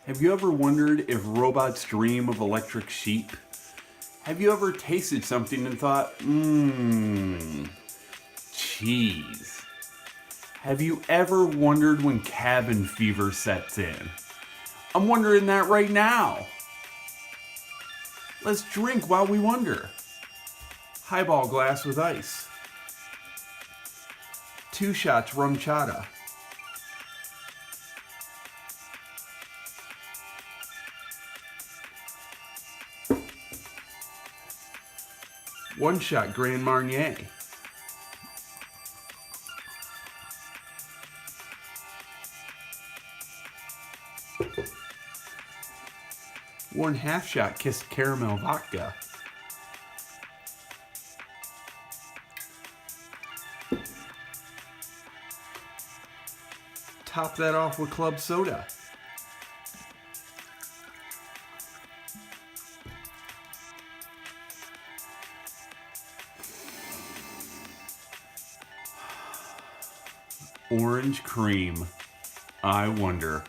Have you ever wondered if robots dream of electric sheep? Have you ever tasted something and thought, cheese? Have you ever wondered when cabin fever sets in? I'm wondering that right now. Let's drink while we wonder. Highball glass with ice. 2 shots rum chata. 1 shot Grand Marnier. 1/2 shot Kissed Caramel Vodka. Top that off with club soda. Orange cream. I wonder.